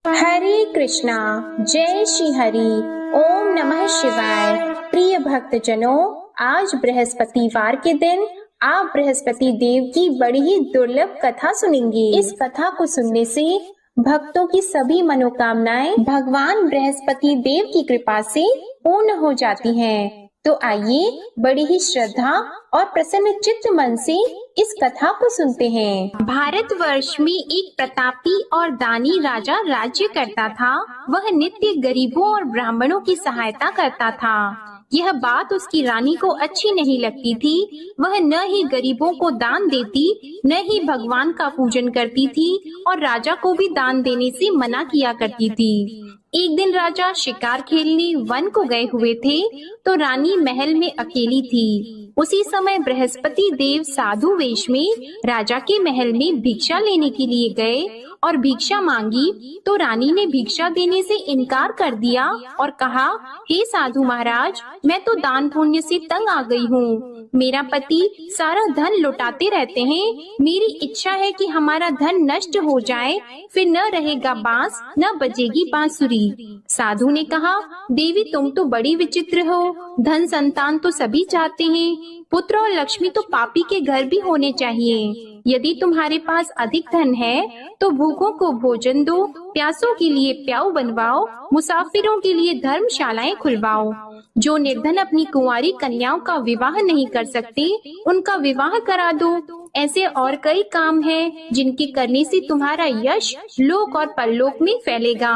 हरे कृष्णा, जय श्री हरि। ओम नमः शिवाय। प्रिय भक्तजनों, आज बृहस्पतिवार के दिन आप बृहस्पति देव की बड़ी ही दुर्लभ कथा सुनेंगे। इस कथा को सुनने से भक्तों की सभी मनोकामनाएं भगवान बृहस्पति देव की कृपा से पूर्ण हो जाती हैं। तो आइए बड़ी ही श्रद्धा और प्रसन्न चित्त मन से इस कथा को सुनते हैं। भारतवर्ष में एक प्रतापी और दानी राजा राज्य करता था। वह नित्य गरीबों और ब्राह्मणों की सहायता करता था। यह बात उसकी रानी को अच्छी नहीं लगती थी। वह न ही गरीबों को दान देती, न ही भगवान का पूजन करती थी और राजा को भी दान देने से मना किया करती थी। एक दिन राजा शिकार खेलने वन को गए हुए थे, तो रानी महल में अकेली थी। उसी समय बृहस्पति देव साधु वेश में राजा के महल में भिक्षा लेने के लिए गए और भिक्षा मांगी, तो रानी ने भिक्षा देने से इनकार कर दिया और कहा, हे साधु महाराज, मैं तो दान पुण्य से तंग आ गई हूँ। मेरा पति सारा धन लुटाते रहते हैं। मेरी इच्छा है कि हमारा धन नष्ट हो जाए, फिर न रहेगा बांस, न बजेगी बांसुरी। साधु ने कहा, देवी तुम तो बड़ी विचित्र हो। धन संतान तो सभी चाहते हैं, पुत्र और लक्ष्मी तो पापी के घर भी होने चाहिए। यदि तुम्हारे पास अधिक धन है तो भूखों को भोजन दो, प्यासों के लिए प्याऊ बनवाओ, मुसाफिरों के लिए धर्मशालाएं खुलवाओ। जो निर्धन अपनी कुंवारी कन्याओं का विवाह नहीं कर सकते, उनका विवाह करा दो। ऐसे और कई काम हैं जिनके करने से तुम्हारा यश लोक और परलोक में फैलेगा।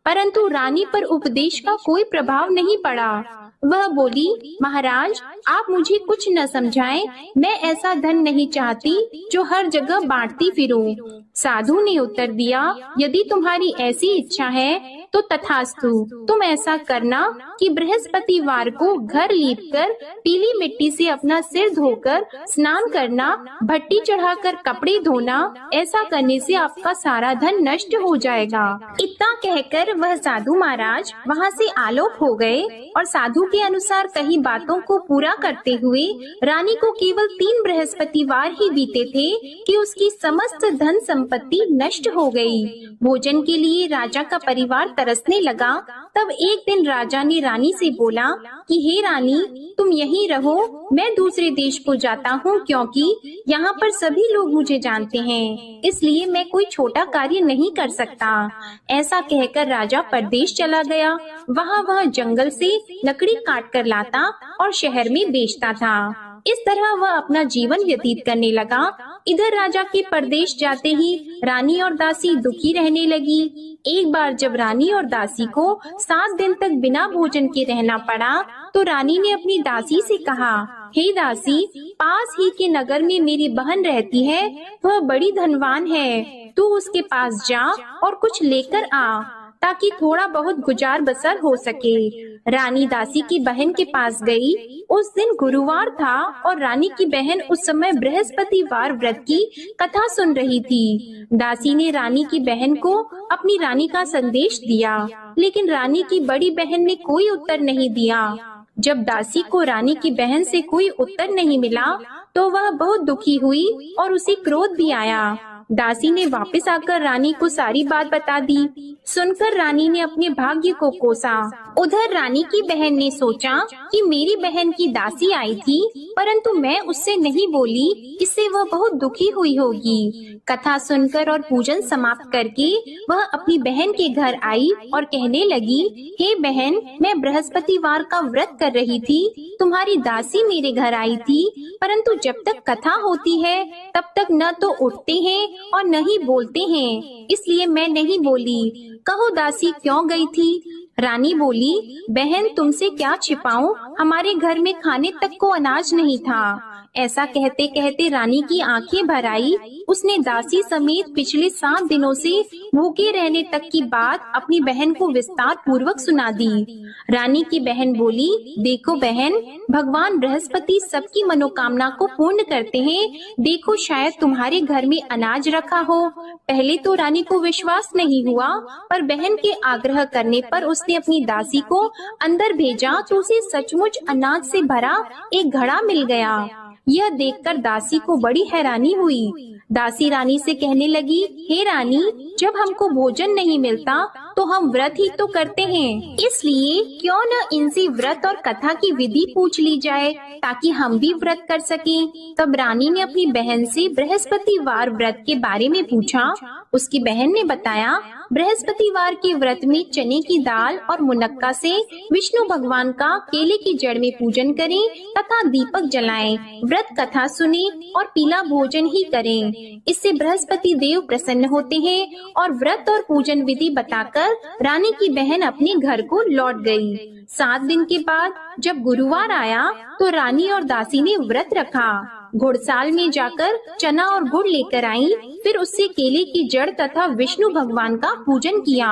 परंतु रानी पर उपदेश का कोई प्रभाव नहीं पड़ा। वह बोली, महाराज आप मुझे कुछ न समझाएं, मैं ऐसा धन नहीं चाहती जो हर जगह बांटती फिरूं। साधु ने उत्तर दिया, यदि तुम्हारी ऐसी इच्छा है तो तथास्तु। तुम ऐसा करना कि बृहस्पतिवार को घर लीपकर पीली मिट्टी से अपना सिर धोकर स्नान करना, भट्टी चढ़ाकर कपड़े धोना। ऐसा करने से आपका सारा धन नष्ट हो जाएगा। इतना कहकर वह साधु महाराज वहाँ से आलोक हो गए और साधु के अनुसार कही बातों को पूरा करते हुए रानी को केवल 3 बृहस्पतिवार ही बीते थे कि उसकी समस्त धन संपत्ति नष्ट हो गई। भोजन के लिए राजा का परिवार तरसने लगा। तब एक दिन राजा ने रानी से बोला कि हे रानी, तुम यहीं रहो, मैं दूसरे देश को जाता हूँ, क्योंकि यहाँ पर सभी लोग मुझे जानते हैं, इसलिए मैं कोई छोटा कार्य नहीं कर सकता। ऐसा कहकर राजा परदेश चला गया। वहाँ वह जंगल से लकड़ी काट कर लाता और शहर में बेचता था। इस तरह वह अपना जीवन व्यतीत करने लगा। इधर राजा के परदेश जाते ही रानी और दासी दुखी रहने लगी। एक बार जब रानी और दासी को 7 दिन तक बिना भोजन के रहना पड़ा, तो रानी ने अपनी दासी से कहा, हे दासी, पास ही के नगर में मेरी बहन रहती है, वह बड़ी धनवान है। तू उसके पास जा और कुछ लेकर आ, ताकि थोड़ा बहुत गुजार बसर हो सके। रानी दासी की बहन के पास गई। उस दिन गुरुवार था और रानी की बहन उस समय बृहस्पतिवार व्रत की कथा सुन रही थी। दासी ने रानी की बहन को अपनी रानी का संदेश दिया, लेकिन रानी की बड़ी बहन ने कोई उत्तर नहीं दिया। जब दासी को रानी की बहन से कोई उत्तर नहीं मिला, तो वह बहुत दुखी हुई और उसे क्रोध भी आया। दासी ने वापस आकर रानी को सारी बात बता दी। सुनकर रानी ने अपने भाग्य को कोसा। उधर रानी की बहन ने सोचा कि मेरी बहन की दासी आई थी, परंतु मैं उससे नहीं बोली, इससे वह बहुत दुखी हुई होगी। कथा सुनकर और पूजन समाप्त करके वह अपनी बहन के घर आई और कहने लगी, हे बहन, मैं बृहस्पतिवार का व्रत कर रही थी, तुम्हारी दासी मेरे घर आई थी, परंतु जब तक कथा होती है तब तक न तो उठते हैं और न ही बोलते हैं, इसलिए मैं नहीं बोली। कहो दासी क्यों गई थी? रानी बोली, बहन तुमसे क्या छिपाऊं, हमारे घर में खाने तक को अनाज नहीं था। ऐसा कहते कहते रानी की आंखें भर आई। उसने दासी समेत पिछले 7 दिनों से भूखे रहने तक की बात अपनी बहन को विस्तार पूर्वक सुना दी। रानी की बहन बोली, देखो बहन, भगवान बृहस्पति सबकी मनोकामना को पूर्ण करते हैं। देखो शायद तुम्हारे घर में अनाज रखा हो। पहले तो रानी को विश्वास नहीं हुआ, पर बहन के आग्रह करने पर उसने अपनी दासी को अंदर भेजा तो उसे सचमुच अनाज से भरा एक घड़ा मिल गया। यह देखकर दासी को बड़ी हैरानी हुई। दासी रानी से कहने लगी, हे रानी, जब हमको भोजन नहीं मिलता तो हम व्रत ही तो करते हैं, इसलिए क्यों न इनसे व्रत और कथा की विधि पूछ ली जाए ताकि हम भी व्रत कर सकें। तब रानी ने अपनी बहन से बृहस्पतिवार व्रत के बारे में पूछा। उसकी बहन ने बताया, बृहस्पतिवार के व्रत में चने की दाल और मुनक्का से विष्णु भगवान का केले की जड़ में पूजन करें तथा दीपक जलाएं, व्रत कथा सुने और पीला भोजन ही करें। इससे बृहस्पति देव प्रसन्न होते हैं। और व्रत और पूजन विधि बताकर रानी की बहन अपने घर को लौट गई। 7 दिन के बाद जब गुरुवार आया तो रानी और दासी ने व्रत रखा। घुड़साल में जाकर चना और गुड़ लेकर आई, फिर उससे केले की जड़ तथा विष्णु भगवान का पूजन किया।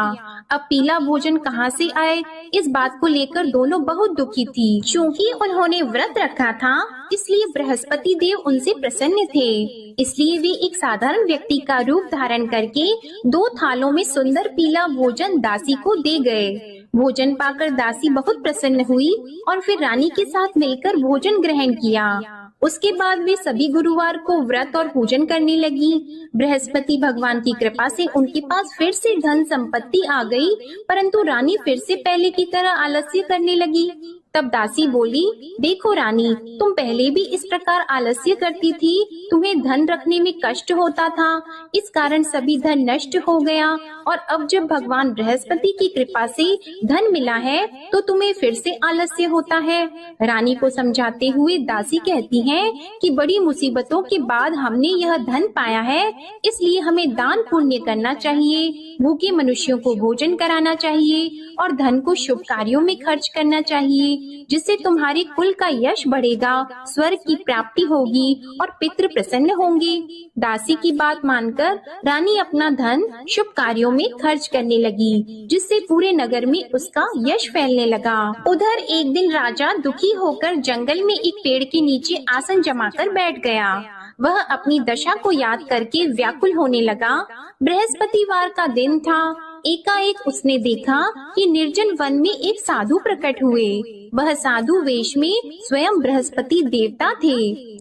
अब पीला भोजन कहाँ से आए, इस बात को लेकर दोनों बहुत दुखी थी। क्योंकि उन्होंने व्रत रखा था, इसलिए बृहस्पति देव उनसे प्रसन्न थे। इसलिए वे एक साधारण व्यक्ति का रूप धारण करके 2 थालों में सुंदर पीला भोजन दासी को दे गए। भोजन पाकर दासी बहुत प्रसन्न हुई और फिर रानी के साथ मिलकर भोजन ग्रहण किया। उसके बाद वे सभी गुरुवार को व्रत और पूजन करने लगी। बृहस्पति भगवान की कृपा से उनके पास फिर से धन संपत्ति आ गई, परंतु रानी फिर से पहले की तरह आलस्य करने लगी। तब दासी बोली, देखो रानी, तुम पहले भी इस प्रकार आलस्य करती थी, तुम्हें धन रखने में कष्ट होता था, इस कारण सभी धन नष्ट हो गया, और अब जब भगवान बृहस्पति की कृपा से धन मिला है तो तुम्हें फिर से आलस्य होता है। रानी को समझाते हुए दासी कहती है कि बड़ी मुसीबतों के बाद हमने यह धन पाया है, इसलिए हमें दान पुण्य करना चाहिए, भूखे मनुष्यों को भोजन कराना चाहिए और धन को शुभ कार्यों में खर्च करना चाहिए, जिससे तुम्हारे कुल का यश बढ़ेगा, स्वर्ग की प्राप्ति होगी और पितृ प्रसन्न होंगे। दासी की बात मानकर रानी अपना धन शुभ कार्यों में खर्च करने लगी, जिससे पूरे नगर में उसका यश फैलने लगा। उधर एक दिन राजा दुखी होकर जंगल में एक पेड़ के नीचे आसन जमाकर बैठ गया। वह अपनी दशा को याद करके व्याकुल होने लगा। बृहस्पतिवार का दिन था। एकाएक उसने देखा कि निर्जन वन में एक साधु प्रकट हुए। वह साधु वेश में स्वयं बृहस्पति देवता थे।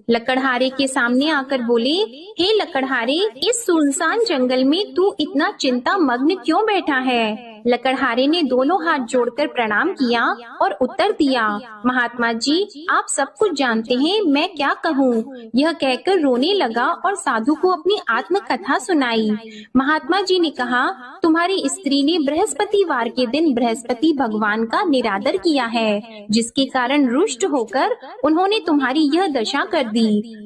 लकड़हारे के सामने आकर बोले, हे लकड़हारे, इस सुनसान जंगल में तू इतना चिंता मग्न क्यों बैठा है? लकड़हारे ने दोनों हाथ जोड़कर प्रणाम किया और उत्तर दिया, महात्मा जी, आप सब कुछ जानते हैं, मैं क्या कहूँ। यह कहकर रोने लगा और साधु को अपनी आत्म कथा सुनाई। महात्मा जी ने कहा, तुम्हारी स्त्री ने बृहस्पतिवार के दिन बृहस्पति भगवान का निरादर किया है, जिसके कारण रुष्ट होकर उन्होंने तुम्हारी यह दशा कर दी।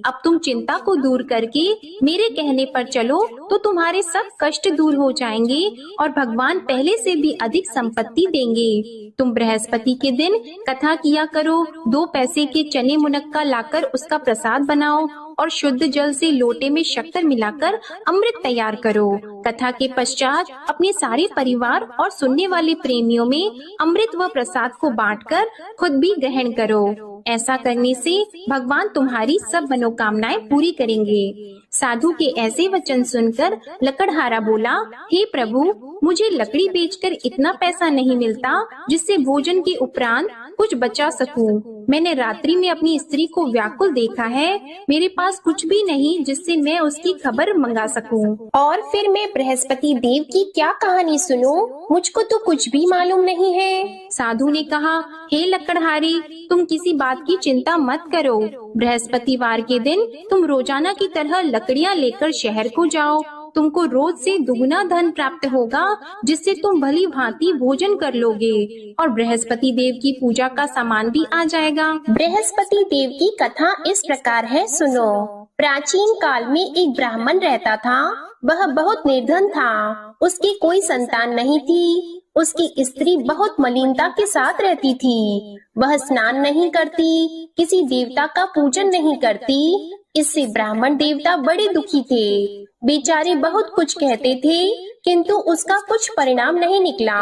अब तुम चिंता को दूर करके मेरे कहने पर चलो तो तुम्हारे सब कष्ट दूर हो जाएंगे और भगवान पहले से भी अधिक संपत्ति देंगे। तुम बृहस्पति के दिन कथा किया करो, 2 पैसे के चने मुनक्का लाकर उसका प्रसाद बनाओ और शुद्ध जल से लोटे में शक्कर मिलाकर अमृत तैयार करो। कथा के पश्चात अपने सारे परिवार और सुनने वाले प्रेमियों में अमृत व प्रसाद को बांटकर खुद भी ग्रहण करो। ऐसा करने से भगवान तुम्हारी सब मनोकामनाएं पूरी करेंगे। साधु के ऐसे वचन सुनकर लकड़हारा बोला, हे प्रभु, मुझे लकड़ी बेचकर इतना पैसा नहीं मिलता जिससे भोजन के उपरांत कुछ बचा सकूं। मैंने रात्रि में अपनी स्त्री को व्याकुल देखा है, मेरे पास कुछ भी नहीं जिससे मैं उसकी खबर मंगा सकूं। और फिर मैं बृहस्पति देव की क्या कहानी सुनूं? मुझको तो कुछ भी मालूम नहीं है। साधु ने कहा, हे लकड़हारी, तुम किसी बात की चिंता मत करो। बृहस्पतिवार के दिन तुम रोजाना की तरह लकड़ियाँ लेकर शहर को जाओ। तुमको रोज से दुगना धन प्राप्त होगा, जिससे तुम भली भांति भोजन कर लोगे और बृहस्पति देव की पूजा का सामान भी आ जाएगा। बृहस्पति देव की कथा इस प्रकार है, सुनो। प्राचीन काल में एक ब्राह्मण रहता था। वह बहुत निर्धन था। उसकी कोई संतान नहीं थी। उसकी स्त्री बहुत मलिनता के साथ रहती थी। वह स्नान नहीं करती, किसी देवता का पूजन नहीं करती। इससे ब्राह्मण देवता बड़े दुखी थे। बेचारे बहुत कुछ कहते थे, किंतु उसका कुछ परिणाम नहीं निकला।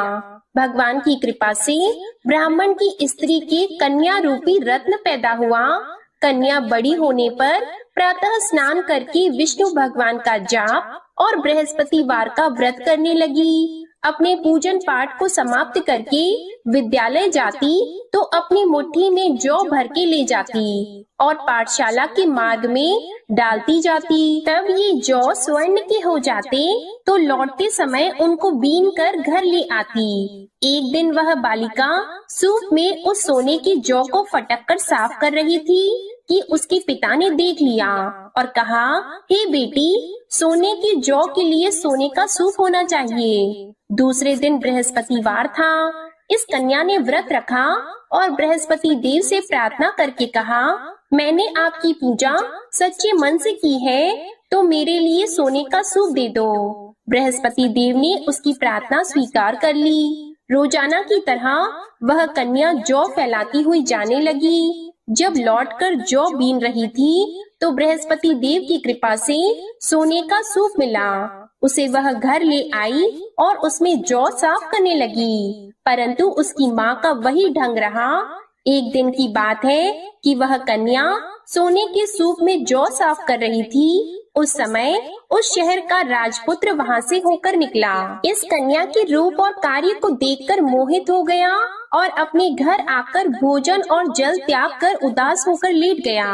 भगवान की कृपा से ब्राह्मण की स्त्री के कन्या रूपी रत्न पैदा हुआ। कन्या बड़ी होने पर प्रातः स्नान करके विष्णु भगवान का जाप और बृहस्पतिवार का व्रत करने लगी। अपने पूजन पाठ को समाप्त करके विद्यालय जाती तो अपनी मुट्ठी में जौ भर के ले जाती और पाठशाला के मार्ग में डालती जाती। तब ये जौ स्वर्ण के हो जाते तो लौटते समय उनको बीन कर घर ले आती। एक दिन वह बालिका सूप में उस सोने के जौ को फटक कर साफ कर रही थी कि उसके पिता ने देख लिया और कहा, हे बेटी, सोने के जौ के लिए सोने का सूप होना चाहिए। दूसरे दिन बृहस्पतिवार था। इस कन्या ने व्रत रखा और बृहस्पति देव से प्रार्थना करके कहा, मैंने आपकी पूजा सच्चे मन से की है तो मेरे लिए सोने का सूप दे दो। बृहस्पति देव ने उसकी प्रार्थना स्वीकार कर ली। रोजाना की तरह वह कन्या जौ फैलाती हुई जाने लगी। जब लौटकर जौ बीन रही थी तो बृहस्पति देव की कृपा से सोने का सूप मिला। उसे वह घर ले आई और उसमें जौ साफ करने लगी, परंतु उसकी माँ का वही ढंग रहा। एक दिन की बात है कि वह कन्या सोने के सूप में जौ साफ कर रही थी। उस समय उस शहर का राजपुत्र वहाँ से होकर निकला। इस कन्या के रूप और कार्य को देखकर मोहित हो गया और अपने घर आकर भोजन और जल त्याग कर उदास होकर लेट गया।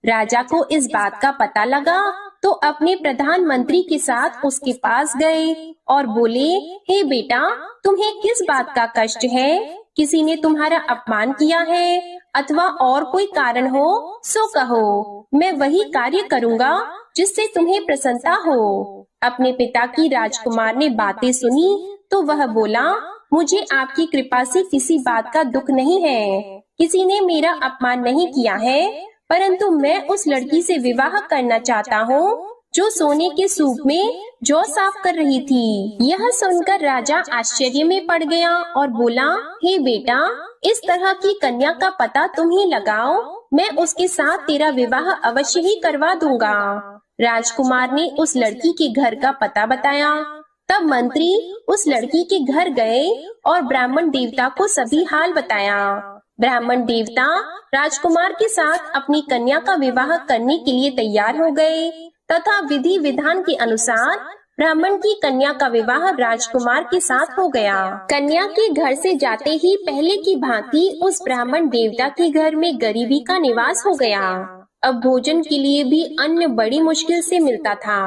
राजा को इस बात का पता लगा तो अपने प्रधानमंत्री के साथ उसके पास गए और बोले, हे बेटा, तुम्हें किस बात का कष्ट है? किसी ने तुम्हारा अपमान किया है अथवा और कोई कारण हो सो कहो, मैं वही कार्य करूँगा जिससे तुम्हें प्रसन्नता हो। अपने पिता की राजकुमार ने बातें सुनी तो वह बोला, मुझे आपकी कृपा से किसी बात का दुख नहीं है। किसी ने मेरा अपमान नहीं किया है, परंतु मैं उस लड़की से विवाह करना चाहता हूँ जो सोने के सूप में जौ साफ कर रही थी। यह सुनकर राजा आश्चर्य में पड़ गया और बोला, हे बेटा, इस तरह की कन्या का पता तुम ही लगाओ, मैं उसके साथ तेरा विवाह अवश्य ही करवा दूंगा। राजकुमार ने उस लड़की के घर का पता बताया। तब मंत्री उस लड़की के घर गए और ब्राह्मण देवता को सभी हाल बताया। ब्राह्मण देवता राजकुमार के साथ अपनी कन्या का विवाह करने के लिए तैयार हो गए तथा विधि विधान के अनुसार ब्राह्मण की कन्या का विवाह राजकुमार के साथ हो गया। कन्या के घर से जाते ही पहले की भांति उस ब्राह्मण देवता के घर में गरीबी का निवास हो गया। अब भोजन के लिए भी अन्न बड़ी मुश्किल से मिलता था।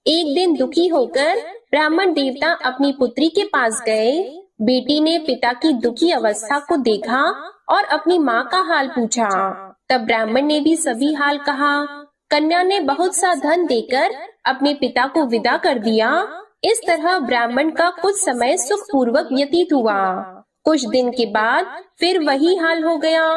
एक दिन दुखी होकर ब्राह्मण देवता अपनी पुत्री के पास गए। बेटी ने पिता की दुखी अवस्था को देखा और अपनी माँ का हाल पूछा। तब ब्राह्मण ने भी सभी हाल कहा। कन्या ने बहुत सा धन देकर अपने पिता को विदा कर दिया। इस तरह ब्राह्मण का कुछ समय सुख पूर्वक व्यतीत हुआ। कुछ दिन के बाद फिर वही हाल हो गया।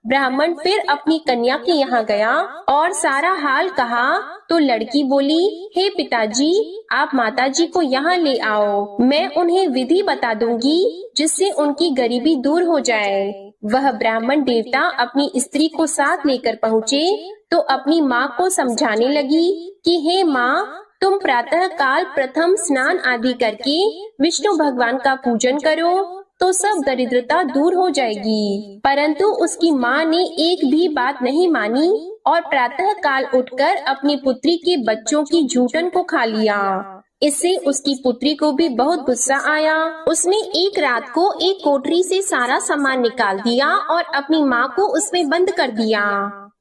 ब्राह्मण फिर अपनी कन्या के यहाँ गया और सारा हाल कहा तो लड़की बोली, हे पिताजी, आप माताजी को यहाँ ले आओ, मैं उन्हें विधि बता दूंगी जिससे उनकी गरीबी दूर हो जाए। वह ब्राह्मण देवता अपनी स्त्री को साथ लेकर पहुँचे तो अपनी माँ को समझाने लगी कि हे माँ, तुम प्रातः काल प्रथम स्नान आदि करके विष्णु भगवान का पूजन करो तो सब दरिद्रता दूर हो जाएगी। परंतु उसकी माँ ने एक भी बात नहीं मानी और प्रातः काल उठकर अपनी पुत्री के बच्चों की जूठन को खा लिया। इससे उसकी पुत्री को भी बहुत गुस्सा आया। उसने एक रात को एक कोठरी से सारा सामान निकाल दिया और अपनी माँ को उसमें बंद कर दिया।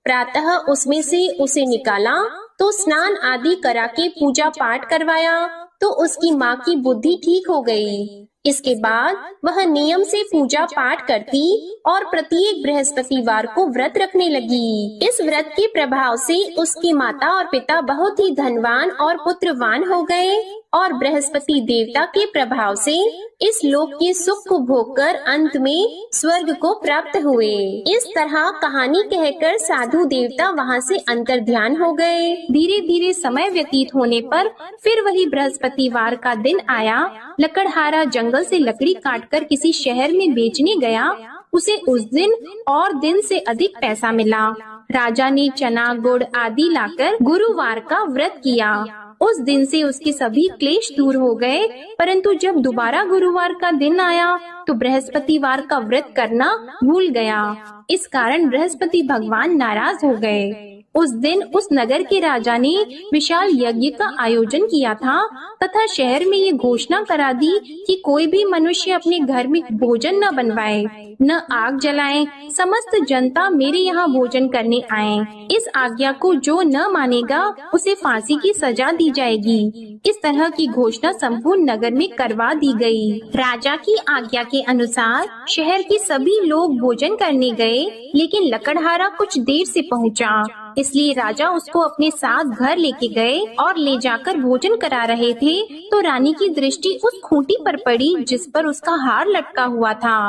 प्रातः उसमें से उसे निकाला तो स्नान आदि करा के पूजा पाठ करवाया तो उसकी माँ की बुद्धि ठीक हो गई। इसके बाद वह नियम से पूजा पाठ करती और प्रत्येक बृहस्पतिवार को व्रत रखने लगी। इस व्रत के प्रभाव से उसकी माता और पिता बहुत ही धनवान और पुत्रवान हो गए और बृहस्पति देवता के प्रभाव से इस लोक के सुख को भोगकर अंत में स्वर्ग को प्राप्त हुए। इस तरह कहानी कहकर साधु देवता वहाँ से अंतर्ध्यान हो गए। धीरे धीरे समय व्यतीत होने पर फिर वही बृहस्पतिवार का दिन आया। लकड़हारा जंगल से लकड़ी काटकर किसी शहर में बेचने गया। उसे उस दिन और दिन से अधिक पैसा मिला। राजा ने चना गुड़ आदि लाकर गुरुवार का व्रत किया। उस दिन से उसके सभी क्लेश दूर हो गए। परंतु जब दोबारा गुरुवार का दिन आया तो बृहस्पतिवार का व्रत करना भूल गया। इस कारण बृहस्पति भगवान नाराज हो गए। उस दिन उस नगर के राजा ने विशाल यज्ञ का आयोजन किया था तथा शहर में ये घोषणा करा दी कि कोई भी मनुष्य अपने घर में भोजन न बनवाए, न आग जलाए। समस्त जनता मेरे यहाँ भोजन करने आए। इस आज्ञा को जो न मानेगा उसे फांसी की सजा दी जाएगी। इस तरह की घोषणा संपूर्ण नगर में करवा दी गई। राजा की आज्ञा के अनुसार शहर के सभी लोग भोजन करने गए, लेकिन लकड़हारा कुछ देर से पहुंचा, इसलिए राजा उसको अपने साथ घर लेके गए और ले जाकर भोजन करा रहे थे तो रानी की दृष्टि उस खूंटी पर पड़ी जिस पर उसका हार लटका हुआ था।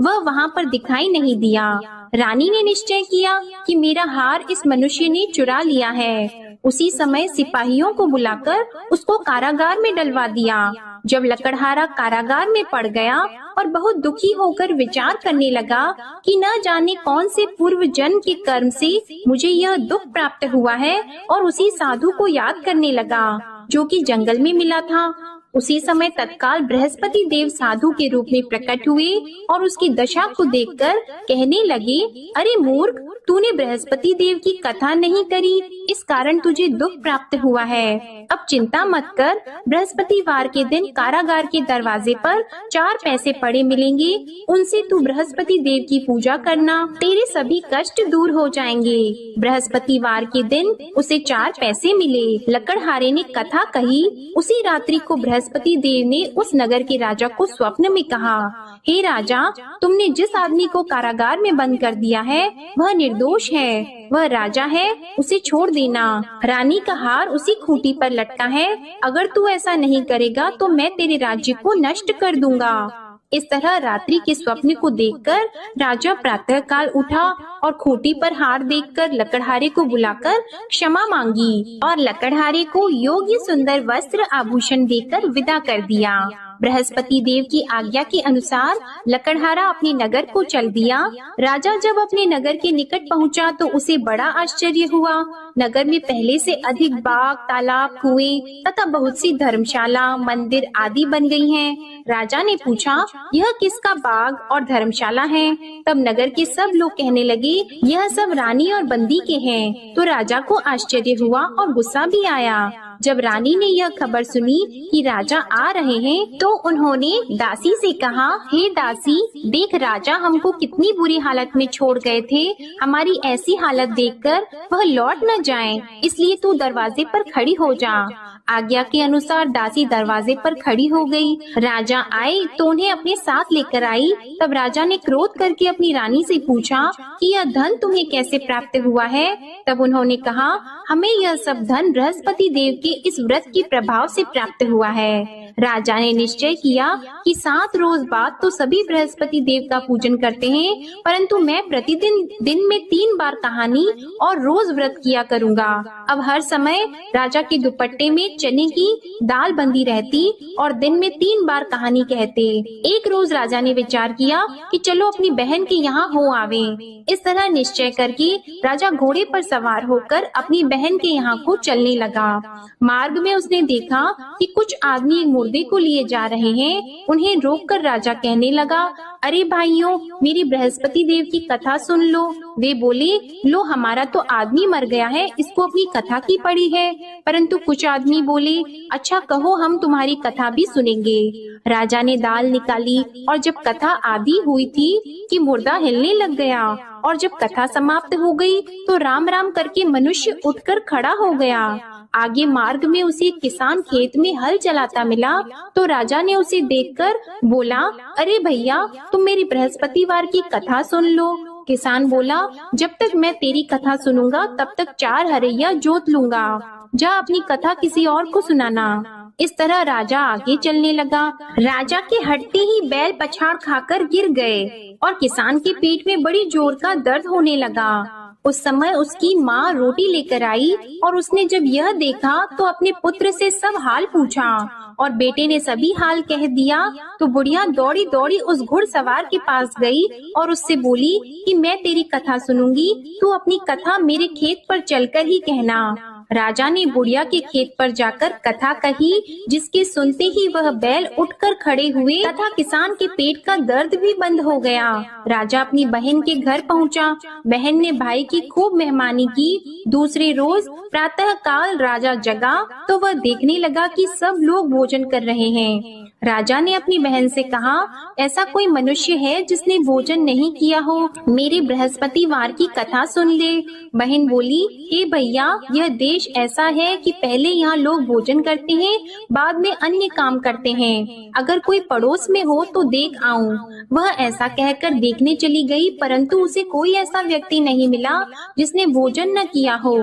वह वहाँ पर दिखाई नहीं दिया। रानी ने निश्चय किया कि मेरा हार इस मनुष्य ने चुरा लिया है। उसी समय सिपाहियों को बुलाकर उसको कारागार में डलवा दिया। जब लकड़हारा कारागार में पड़ गया और बहुत दुखी होकर विचार करने लगा कि न जाने कौन से पूर्व जन्म के कर्म से मुझे यह दुख प्राप्त हुआ है, और उसी साधु को याद करने लगा जो कि जंगल में मिला था। उसी समय तत्काल बृहस्पति देव साधु के रूप में प्रकट हुए और उसकी दशा को देखकर कहने लगे, अरे मूर्ख, तूने बृहस्पति देव की कथा नहीं करी, इस कारण तुझे दुख प्राप्त हुआ है। अब चिंता मत कर, बृहस्पतिवार के दिन कारागार के दरवाजे पर 4 पैसे पड़े मिलेंगे, उनसे तू बृहस्पति देव की पूजा करना, तेरे सभी कष्ट दूर हो जाएंगे। बृहस्पतिवार के दिन उसे 4 पैसे मिले। लकड़हारे ने कथा कही। उसी रात्रि को बृहस्पति देव ने उस नगर के राजा को स्वप्न में कहा, हे राजा, तुमने जिस आदमी को कारागार में बंद कर दिया है वह निर्दोष है, वह राजा है, उसे छोड़ देना। रानी का हार उसी खूंटी पर लटका है, अगर तू ऐसा नहीं करेगा तो मैं तेरे राज्य को नष्ट कर दूंगा। इस तरह रात्रि के स्वप्न को देखकर राजा प्रातः काल उठा और खूंटी पर हार देखकर लकड़हारे को बुलाकर क्षमा मांगी और लकड़हारे को योग्य सुंदर वस्त्र आभूषण देकर विदा कर दिया। बृहस्पति देव की आज्ञा के अनुसार लकड़हारा अपने नगर को चल दिया। राजा जब अपने नगर के निकट पहुंचा तो उसे बड़ा आश्चर्य हुआ। नगर में पहले से अधिक बाग, तालाब, कुएं तथा बहुत सी धर्मशाला, मंदिर आदि बन गई हैं। राजा ने पूछा, यह किसका बाग और धर्मशाला है? तब नगर के सब लोग कहने लगे, यह सब रानी और बंदी के हैं। तो राजा को आश्चर्य हुआ और गुस्सा भी आया। जब रानी ने यह खबर सुनी कि राजा आ रहे हैं तो उन्होंने दासी से कहा, हे दासी, देख राजा हमको कितनी बुरी हालत में छोड़ गए थे, हमारी ऐसी हालत देखकर वह लौट न जाएं, इसलिए तू दरवाजे पर खड़ी हो जा। आज्ञा के अनुसार दासी दरवाजे पर खड़ी हो गई। राजा आए तो उन्हें अपने साथ लेकर आई। तब राजा ने क्रोध करके अपनी रानी से पूछा कि यह धन तुम्हें कैसे प्राप्त हुआ है? तब उन्होंने कहा, हमें यह सब धन बृहस्पति देव के इस व्रत के प्रभाव से प्राप्त हुआ है। राजा ने निश्चय किया कि 7 रोज बाद तो सभी बृहस्पति देव का पूजन करते हैं, परंतु मैं प्रतिदिन दिन में 3 बार कहानी और रोज व्रत किया करूँगा। अब हर समय राजा के दुपट्टे में चने की दाल बंदी रहती और दिन में 3 बार कहानी कहते। एक रोज राजा ने विचार किया कि चलो अपनी बहन के यहाँ हो आवे। इस तरह निश्चय करके राजा घोड़े पर सवार होकर अपनी बहन के यहाँ को चलने लगा। मार्ग में उसने देखा कि कुछ आदमी एक मुर्दे को लिए जा रहे हैं। उन्हें रोककर राजा कहने लगा, अरे भाइयों, मेरी बृहस्पति देव की कथा सुन लो। वे बोले, लो हमारा तो आदमी मर गया है, इसको अपनी कथा की पड़ी है। परंतु कुछ आदमी बोले, अच्छा कहो, हम तुम्हारी कथा भी सुनेंगे। राजा ने दाल निकाली और जब कथा आधी हुई थी कि मुर्दा हिलने लग गया, और जब कथा समाप्त हो गई तो राम राम करके मनुष्य उठकर खड़ा हो गया। आगे मार्ग में उसे एक किसान खेत में हल चलाता मिला तो राजा ने उसे देखकर बोला, अरे भैया, तुम मेरी बृहस्पतिवार की कथा सुन लो। किसान बोला, जब तक मैं तेरी कथा सुनूंगा तब तक 4 हरैया जोत लूंगा, जा अपनी कथा किसी और को सुनाना। इस तरह राजा आगे चलने लगा। राजा के हटते ही बैल पछाड़ खाकर गिर गए और किसान के पेट में बड़ी जोर का दर्द होने लगा। उस समय उसकी माँ रोटी लेकर आई और उसने जब यह देखा तो अपने पुत्र से सब हाल पूछा और बेटे ने सभी हाल कह दिया। तो बुढ़िया दौड़ी दौड़ी उस घुड़सवार के पास गई और उससे बोली कि मैं तेरी कथा सुनूंगी, तू अपनी कथा मेरे खेत पर चलकर ही कहना। राजा ने बुढ़िया के खेत पर जाकर कथा कही, जिसके सुनते ही वह बैल उठकर खड़े हुए तथा किसान के पेट का दर्द भी बंद हो गया। राजा अपनी बहन के घर पहुंचा। बहन ने भाई की खूब मेहमानी की। दूसरे रोज प्रातः काल राजा जगा तो वह देखने लगा कि सब लोग भोजन कर रहे हैं। राजा ने अपनी बहन से कहा, ऐसा कोई मनुष्य है जिसने भोजन नहीं किया हो? मेरे बृहस्पतिवार की कथा सुन ले। बहन बोली, हे भैया, यह देश ऐसा है कि पहले यहाँ लोग भोजन करते हैं, बाद में अन्य काम करते हैं। अगर कोई पड़ोस में हो तो देख आऊं। वह ऐसा कहकर देखने चली गई, परंतु उसे कोई ऐसा व्यक्ति नहीं मिला जिसने भोजन न किया हो।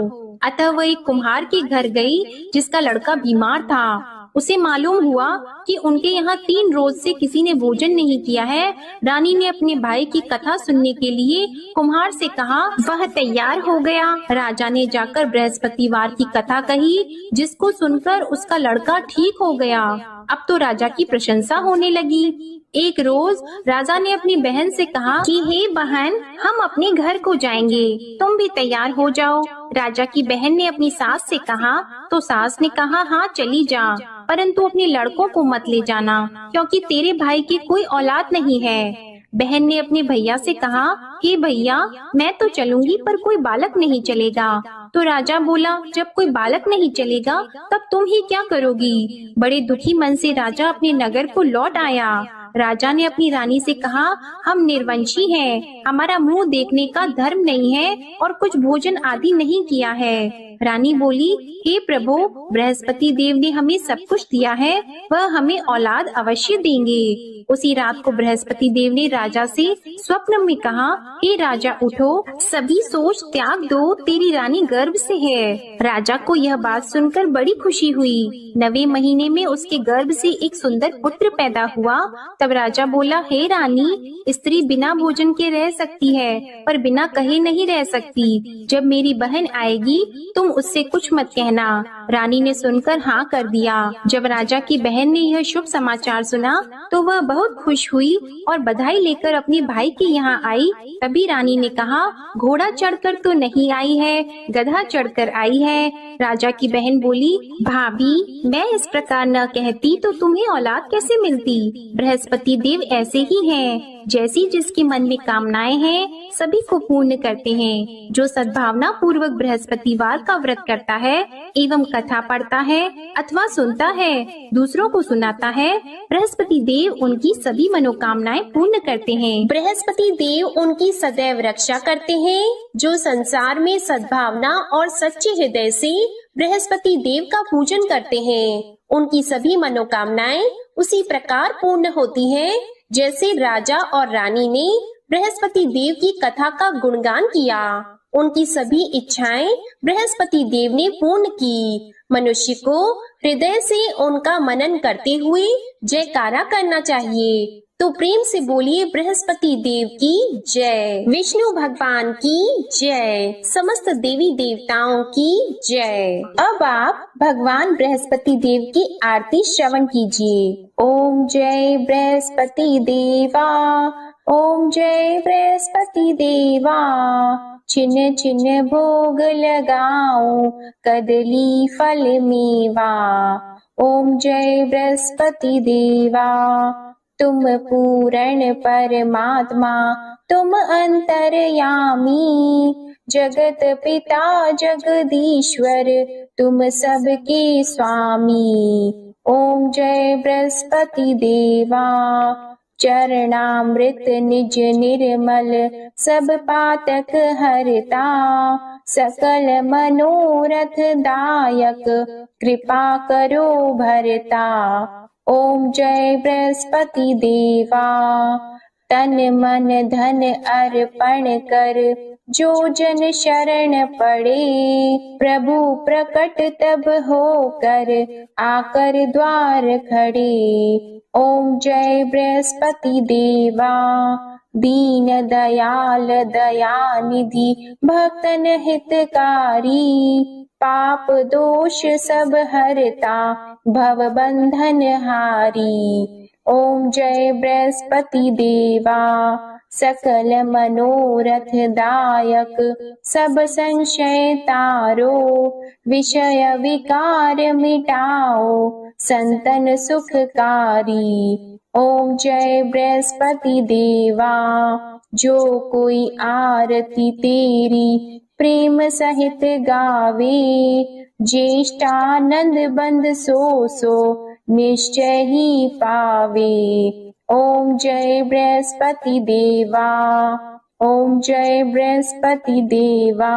अतः वह एक कुम्हार के घर गई जिसका लड़का बीमार था। उसे मालूम हुआ कि उनके यहाँ 3 रोज से किसी ने भोजन नहीं किया है। रानी ने अपने भाई की कथा सुनने के लिए कुम्हार से कहा। वह तैयार हो गया। राजा ने जाकर बृहस्पतिवार की कथा कही, जिसको सुनकर उसका लड़का ठीक हो गया। अब तो राजा की प्रशंसा होने लगी। एक रोज राजा ने अपनी बहन से कहा कि हे बहन, हम अपने घर को जाएंगे, तुम भी तैयार हो जाओ। राजा की बहन ने अपनी सास से कहा तो सास ने कहा, हाँ चली जा, परंतु अपने लड़कों को मत ले जाना, क्योंकि तेरे भाई की कोई औलाद नहीं है। बहन ने अपने भैया से कहा, हे भैया, मैं तो चलूंगी पर कोई बालक नहीं चलेगा। तो राजा बोला, जब कोई बालक नहीं चलेगा तब तुम ही क्या करोगी? बड़े दुखी मन से राजा अपने नगर को लौट आया। राजा ने अपनी रानी से कहा, हम निर्वंशी हैं, हमारा मुंह देखने का धर्म नहीं है और कुछ भोजन आदि नहीं किया है। रानी बोली, हे प्रभु, बृहस्पति देव ने हमें सब कुछ दिया है, वह हमें औलाद अवश्य देंगे। उसी रात को बृहस्पति देव ने राजा से स्वप्न में कहा, हे राजा उठो, सभी सोच त्याग दो, तेरी रानी गर्भ से है। राजा को यह बात सुनकर बड़ी खुशी हुई। 9वें महीने में उसके गर्भ से एक सुंदर पुत्र पैदा हुआ। तब राजा बोला, हे रानी, स्त्री बिना भोजन के रह सकती है, पर बिना कहे नहीं रह सकती। जब मेरी बहन आएगी तुम उससे कुछ मत कहना। रानी ने सुनकर हाँ कर दिया। जब राजा की बहन ने यह शुभ समाचार सुना तो वह बहुत खुश हुई और बधाई लेकर अपने भाई के यहाँ आई। तभी रानी ने कहा, घोड़ा चढ़कर तो नहीं आई है, गधा चढ़कर आई है। राजा की बहन बोली, भाभी, मैं इस प्रकार न कहती तो तुम्हें औलाद कैसे मिलती? बृहस्पति देव ऐसे ही हैं, जैसी जिसके मन में कामनाएं हैं सभी को पूर्ण करते हैं। जो सद्भावना पूर्वक बृहस्पतिवार का व्रत करता है एवं कथा पढ़ता है अथवा सुनता है, दूसरों को सुनाता है, बृहस्पति देव उनकी सभी मनोकामनाएं पूर्ण करते हैं। बृहस्पति देव उनकी सदैव रक्षा करते हैं। जो संसार में सद्भावना और सच्चे हृदय से बृहस्पति देव का पूजन करते हैं, उनकी सभी मनोकामनाएं उसी प्रकार पूर्ण होती हैं, जैसे राजा और रानी ने बृहस्पति देव की कथा का गुणगान किया। उनकी सभी इच्छाएं बृहस्पति देव ने पूर्ण की। मनुष्य को हृदय से उनका मनन करते हुए जयकारा करना चाहिए। तो प्रेम से बोलिए, बृहस्पति देव की जय, विष्णु भगवान की जय, समस्त देवी देवताओं की जय। अब आप भगवान बृहस्पति देव की आरती श्रवण कीजिए। ओम जय बृहस्पति देवा, ओम जय बृहस्पति देवा, छिन्न छिन्न भोग लगाऊं कदली फल मेवा। ओम जय बृहस्पति देवा, तुम पूर्ण परमात्मा, तुम अंतर्यामी, जगत पिता जगदीश्वर, तुम सबके स्वामी। ओम जय बृहस्पति देवा, चरणामृत निज निर्मल, सब पातक हरता, सकल मनोरथ दायक, कृपा करो भरता। ओम जय बृहस्पति देवा, तन मन धन अर्पण कर, जो जन शरण पड़े, प्रभु प्रकट तब होकर, आकर द्वार खड़े। ओम जय बृहस्पति देवा, दीन दयाल दयानिधि, भक्तन हितकारी, पाप दोष सब हरता, भव बंधन हारी। ओम जय बृहस्पति देवा, सकल मनोरथ दायक सब संशय तारो, विषय विकार मिटाओ संतन सुखकारी। ओम जय बृहस्पति देवा, जो कोई आरती तेरी प्रेम सहित गावे, ज्येष्ठानंद बंद सो निश्चय ही पावे। ओम जय बृहस्पति देवा, ओम जय बृहस्पति देवा।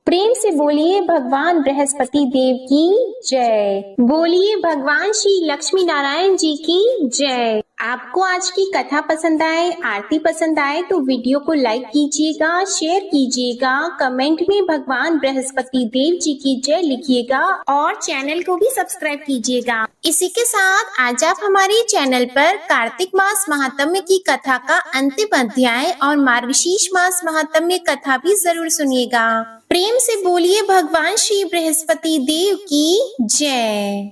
प्रेम से बोलिए भगवान बृहस्पति देव की जय। बोलिए भगवान श्री लक्ष्मी नारायण जी की जय। आपको आज की कथा पसंद आए, आरती पसंद आए तो वीडियो को लाइक कीजिएगा, शेयर कीजिएगा, कमेंट में भगवान बृहस्पति देव जी की जय लिखिएगा और चैनल को भी सब्सक्राइब कीजिएगा। इसी के साथ आज आप हमारे चैनल पर कार्तिक मास महात्म्य की कथा का अंतिम अध्याय और मार्गशीर्ष मास महात्म्य कथा भी जरूर सुनिएगा। प्रेम से बोलिए भगवान श्री बृहस्पति देव की जय।